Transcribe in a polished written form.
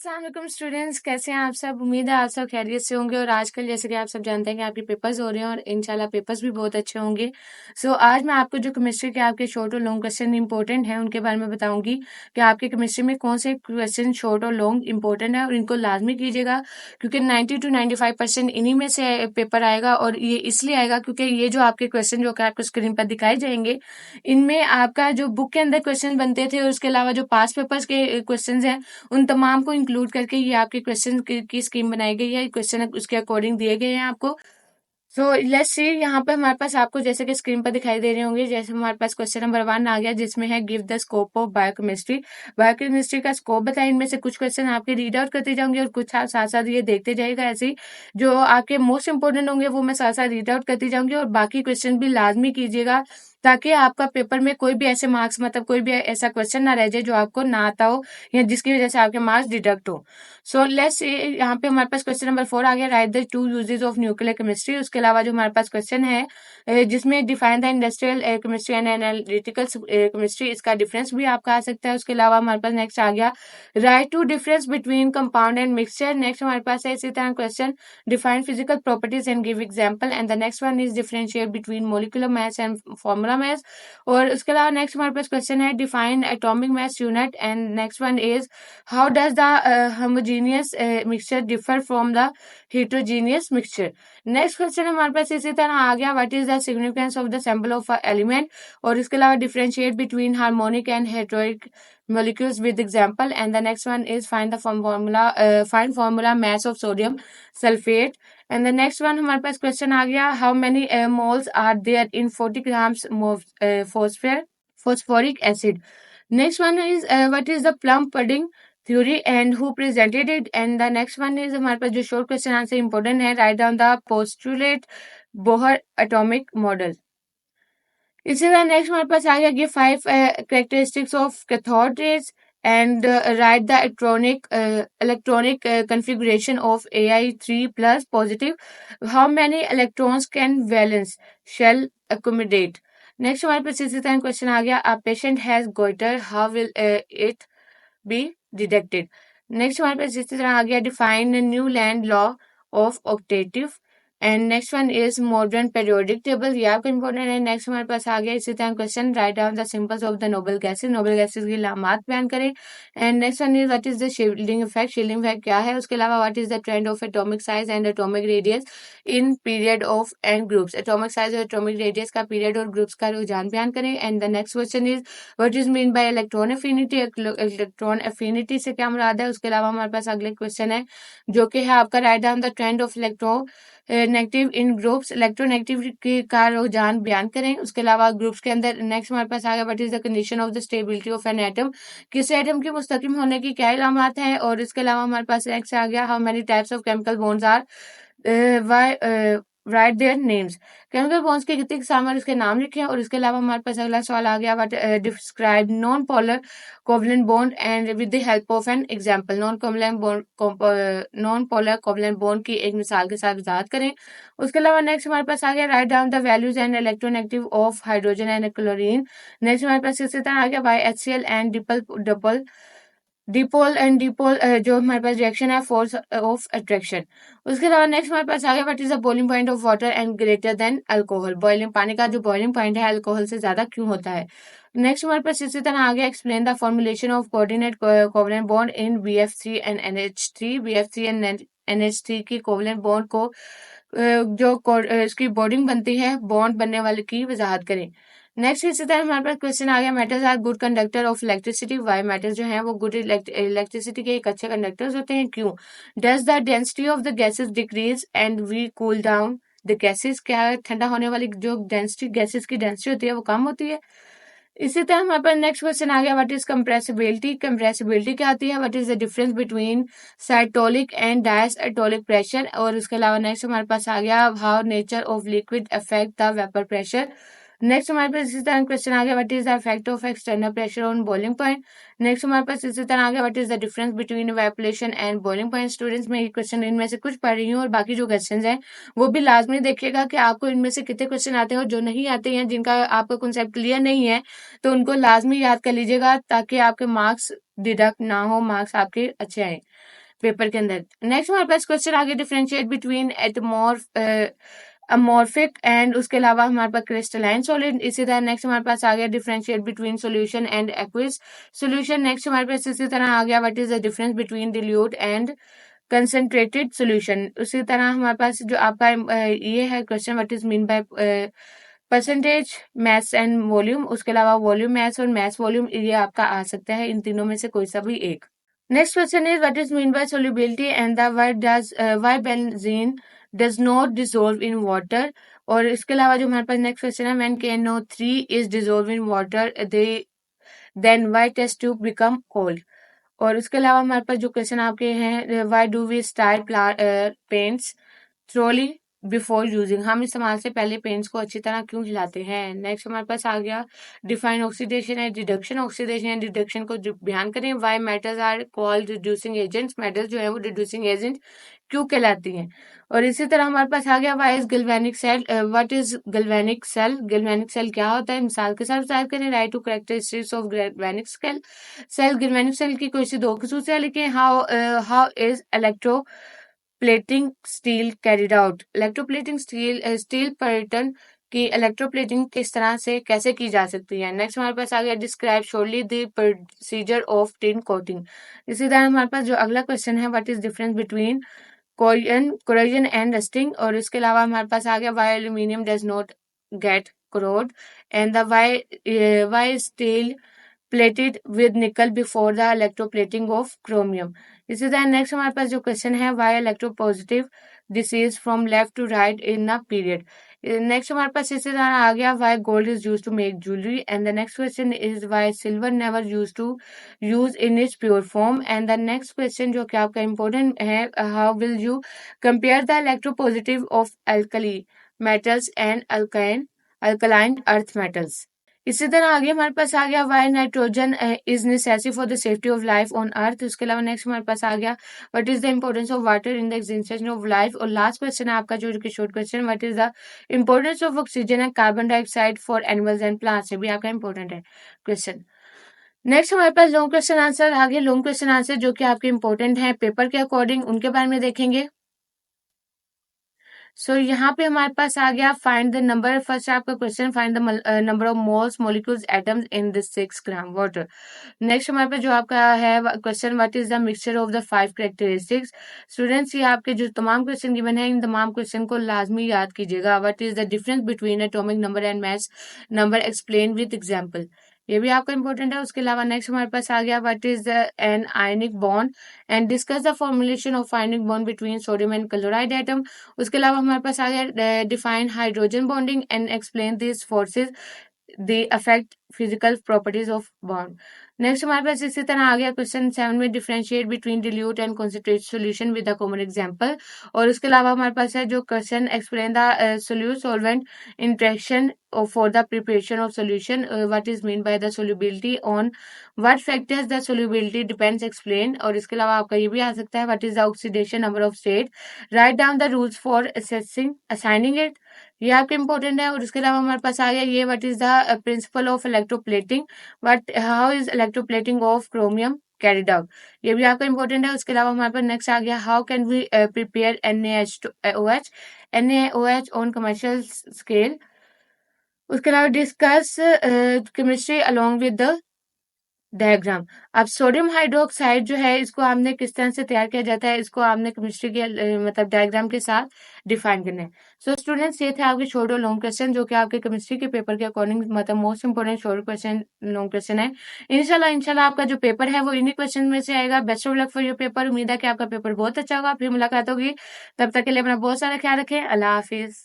अस्सलाम वालेकुम स्टूडेंट्स, कैसे हैं आप सब। उम्मीद है आप सब खैरियत से होंगे। और आजकल जैसे कि आप सब जानते हैं कि आपके पेपर्स हो रहे हैं और इंशाल्लाह पेपर्स भी बहुत अच्छे होंगे। आज मैं आपको जो केमिस्ट्री के आपके शॉर्ट और लॉन्ग क्वेश्चन इंपॉर्टेंट हैं उनके बारे में बताऊंगी कि आपके केमिस्ट्री में कौन से क्वेश्चन शॉर्ट और लॉन्ग इंपॉर्टेंट है और इनको लाजमी कीजिएगा, क्योंकि 90 to 95% इन्हीं में से पेपर आएगा। और ये इसलिए आएगा क्योंकि ये जो आपके क्वेश्चन जो कि आपको स्क्रीन पर दिखाए जाएंगे, इनमें आपका जो बुक के अंदर क्वेश्चन बनते थे और उसके अलावा जो पास पेपर्स के क्वेश्चन हैं उन तमाम को इंक्लूड करके ये आपके क्वेश्चन की स्कीम बनाई गई है। क्वेश्चन उसके अकॉर्डिंग दिए गए हैं आपको। लेट्स सी, यहाँ पे हमारे पास आपको जैसे कि स्क्रीन पर दिखाई दे रहे होंगे, जैसे हमारे पास क्वेश्चन नंबर 1 आ गया, जिसमें है give the scope of biochemistry. Biochemistry का स्कोप बताएं। इनमें से कुछ क्वेश्चन आपके रीड आउट करते जाऊंगे और कुछ आप साथ साथ ये देखते जाइएगा। ऐसे ही जो आपके मोस्ट इंपोर्टेंट होंगे वो मैं साथ साथ रीड आउट करती जाऊंगी और बाकी क्वेश्चन भी लाजमी कीजिएगा, ताकि आपका पेपर में कोई भी ऐसे मार्क्स मतलब कोई भी ऐसा क्वेश्चन ना रह जाए जो आपको ना आता हो या जिसकी वजह से आपके मार्क्स डिडक्ट हो। लेट्स यहाँ पे हमारे पास क्वेश्चन नंबर 4 आ गया, right the 2 uses of nuclear chemistry. उसके अलावा जो हमारे पास क्वेश्चन है जिसमें define the industrial chemistry and analytical chemistry, इसका डिफरेंस भी आपका आ सकता है। उसके अलावा हमारे पास नेक्स्ट आ गया, write two difference between compound and mixture. Next हमारे पास है इसी तरह question, define physical properties and give example. And the next one is differentiate between molecular mass and formula mass. और उसके अलावा नेक्स्ट हमारे पास क्वेश्चन है, define atomic mass unit. And next one is, how does the homogeneous mixture differ from the heterogeneous mixture। Next question हमारे पास इसी तरह आ गया, what is the significance of the sample of element. और इसके अलावा differentiate between harmonic and heteroic molecules with example। And the next one is find formula mass of sodium sulfate। And the next one हमारे पास question आ गया, how many moles are there in 40 grams phosphoric acid। Next one is, what is the plum pudding theory and who presented it। And the next one is हमारे पास जो short question answer important है, write down the postulate Bohr atomic model। इसी तरह next हमारे पास आ गया, give 5 characteristics of cathode rays and write the electronic configuration of Ai3 plus positive। How many electrons can valence shell accommodate। Next हमारे पास इसी तरह क्वेश्चन आ गया, a patient has goiter, how will it be detected। Next हमारे पास इसी तरह आ गया, define new land law of octaves. And next one is modern periodic table, ये आपका इंपॉर्टेंट है। नेक्स्ट हमारे पास आ गया इसी तरह question, right down the symbols of the noble gases, noble gases की लामात बयान करें। And next one is, what is the shielding effect, shielding effect क्या है। उसके अलावा what is the trend of atomic size and atomic radius in period of and groups, atomic size और atomic radius का period और groups का रुझान बयान करें। And the next question is, what is mean bye electron affinity, electron affinity से क्या मुराद है। उसके अलावा हमारे पास अगले क्वेश्चन है जो कि है आपका, right down the trend of negative in groups, electronegativity का रुझान बयान करें। उसके अलावा ग्रुप्स के अंदर नेक्स्ट हमारे पास आ गया, what is the condition of the stability of an atom, किसी एटम के मुस्तकिम होने की क्या इलामात हैं। और इसके अलावा हमारे पास नेक्स्ट आ गया, how many types of chemical bonds are, why write their names, chemical bonds के कितने किस्म और इसके नाम लिखे। और इसके अलावा हमारे पास अगला सवाल आ गया, what describe non polar covalent bond and with the help of an example, non polar covalent bond की एक मिसाल के साथ वजाहत करें। उसके अलावा नेक्स्ट हमारे पास आ गया, write down the values and electronegative of hydrogen and chlorine. Next हमारे पास इसी तरह आ गया, why HCl and dipole and dipole जो हमारे पास रिएक्शन है, फोर्स ऑफ अट्रैक्शन। उसके अलावा नेक्स्ट हमारे पास आ गया, what is the boiling point of water and greater than alcohol, boiling पानी का जो बॉइलिंग पॉइंट है अल्कोहल से ज्यादा क्यों होता है। नेक्स्ट हमारे पास इसी तरह आ गया, explain the formulation of coordinate covalent bond in BF3 and NH3, BF3 and NH3 की कोवलेंट बॉन्ड को इसकी बॉन्डिंग बनती है, बॉन्ड बनने वाले की वजाहत करें। नेक्स्ट इसी तरह हमारे पास क्वेश्चन आ गया, metals are good conductor of electricity, why metals जो हैं वो गुड इलेक्ट्रिसिटी के एक अच्छे कंडक्टर्स होते हैं, क्यों। Does the density of the gases decrease and we cool down the gases, क्या ठंडा होने वाली जो डेंसिटी गैसेस की डेंसिटी होती है वो कम होती है। इसी तरह हमारे पास नेक्स्ट क्वेश्चन आ गया, व्हाट इज कंप्रेसिबिलिटी, कंप्रेसिबिलिटी क्या होती है, what is the difference between systolic and diastolic pressure. और उसके अलावा नेक्स्ट हमारे पास आ गया, how nature of liquid affect the vapour pressure. Next हमारे पास इसी तरह क्वेश्चन आ गया, what is the effect of external pressure on boiling point. Next हमारे पास इसी तरह आ गया, what is the difference between evaporation and boiling point. Students, मैं ये क्वेश्चन इनमें से कुछ पढ़ रही हूँ और बाकी जो क्वेश्चन हैं वो भी लाजमी देखिएगा कि आपको इनमें से कितने क्वेश्चन आते हैं, और जो नहीं आते हैं, जिनका आपका कॉन्सेप्ट क्लियर नहीं है, तो उनको लाजमी याद कर लीजिएगा ताकि आपके मार्क्स डिडक्ट ना हो, मार्क्स आपके अच्छे आए पेपर के अंदर। नेक्स्ट हमारे पास क्वेश्चन आगे, डिफरेंशिएट बिटवीन अमॉर्फिक एंड उसके अलावा हमारे पास क्रिस्टलाइन सॉलिड। इसी तरह नेक्स्ट हमारे पास आ गया, differentiate between solution and aqueous solution. Next हमारे पास इसी तरह आ गया, what is the difference between dilute and concentrated solution. उसी तरह हमारे पास जो आपका ये है question, what is mean by percentage mass and volume. उसके अलावा वॉल्यूम मैस और मैस वॉल्यूम ये आपका आ सकता है, इन तीनों में से कोई सा भी एक। Next question is, what is mean by solubility and the why benzene does not dissolve in water। और इसके अलावा जो हमारे पास नेक्स्ट क्वेश्चन है, when KNO3 is dissolved in water they then why test tube become cold। और उसके अलावा हमारे पास जो क्वेश्चन आपके हैं, why do we style paints thoroughly before using. हम इस्तेमाल से पहले पेंट्स को अच्छी तरह क्यों हिलाते हैं। नेक्स्ट हमारे पास आ गया, define oxidation and reduction. Oxidation and reduction को बयान करें। Why metals are called reducing agents. Metals जो है वो रिड्यूसिंग एजेंट क्यों कहलाती हैं। और इसी तरह हमारे पास आ गया, why is galvanic cell, what is galvanic cell. Galvanic cell क्या होता है, मिसाल के साथ बताया करें। Write two characteristics of galvanic cell. Galvanic cell की कोई सी दो खसूसियात लिखें। How is electroplating steel carried out. Electroplating steel pattern की इलेक्ट्रोप्लेटिंग किस तरह से कैसे की जा सकती है। नेक्स्ट हमारे पास आ गया, describe shortly the procedure of tin coating. इसी तरह हमारे पास जो अगला क्वेश्चन है, what is difference between corrosion and rusting. और इसके अलावा हमारे पास आ गया, why aluminium does not get corrode and the why steel plated with nickel before the electroplating of chromium। इसी तरह नेक्स्ट हमारे पास जो क्वेश्चन है, why electropositive disease from left to right in a period। Next हमारे पास इसी तरह आ गया, why gold is used to make jewelry। and the next question is why silver never used to use in its pure form। and the next question जो कि आपका important है, how will you compare the electropositive of alkali metals and alkaline earth metals। इसी तरह आगे हमारे पास आ गया, why nitrogen is necessary for the safety of life on earth. उसके अलावा नेक्स्ट हमारे पास आ गया, what is the importance of water in the existence of life. और लास्ट क्वेश्चन है आपका जो कि short question, what is the importance of oxygen and carbon dioxide for animals and plants. ये भी आपका इंपॉर्टेंट है क्वेश्चन। नेक्स्ट हमारे पास लॉन्ग क्वेश्चन आंसर आगे, लॉन्ग क्वेश्चन आंसर जो कि आपके इंपॉर्टेंट है पेपर के अकॉर्डिंग, उनके बारे में देखेंगे। सो यहाँ पे हमारे पास आ गया, फाइंड द नंबर। फर्स्ट आपका question, find the number of moles molecules atoms in the 6 gram water. Next हमारे पास जो आपका है question, what is the mixture of the 5 characteristics. Students, ये आपके जो तमाम क्वेश्चन गिवन है, इन तमाम क्वेश्चन को लाजमी याद कीजिएगा। What is the difference between atomic number and mass number, explain with example. ये भी आपका इंपॉर्टेंट है। उसके अलावा नेक्स्ट हमारे पास आ गया, what is the an ionic bond and discuss the formulation of ionic bond between sodium and chloride atom. उसके अलावा हमारे पास आ गया, define hydrogen bonding and explain this forces they affect physical properties of bond. Next हमारे पास इसी तरह आ गया क्वेश्चन 7 में, differentiate between dilute and concentrate solution with a common example. और उसके अलावा हमारे पास है जो question, explain the solute solvent interaction for the preparation of solution, what is mean by the solubility, on what factors the solubility depends, explain। और इसके अलावा आपका ये भी आ सकता है, what is the oxidation number of state, write down the rules for assigning it। ये आपके इंपॉर्टेंट है। और इसके अलावा हमारे पास आ गया ये, what is the principle of electroplating, how is electroplating of chromium carried out. ये भी आपका इंपॉर्टेंट है। उसके अलावा हमारे पास नेक्स्ट आ गया, how can we prepare NaOH on commercial scale. उसके अलावा discuss chemistry along with the diagram. अब सोडियम हाइड्रोक्साइड जो है, इसको आपने किस तरह से तैयार किया जाता है, इसको आपने केमिस्ट्री के मतलब डायग्राम के साथ डिफाइन करना है। सो स्टूडेंट्स, ये थे आपके शॉर्ट और लॉन्ग क्वेश्चन जो कि आपके केमिस्ट्री के पेपर के अकॉर्डिंग मतलब most important short question long question है। इंशाल्लाह आपका जो पेपर है वो इन्हीं क्वेश्चन में से आएगा। Best of luck for your paper. उम्मीद है कि आपका पेपर बहुत अच्छा होगा। फिर मुलाकात होगी, तब तक के लिए अपना बहुत सारा ख्याल रखें। अल्लाह हाफिज।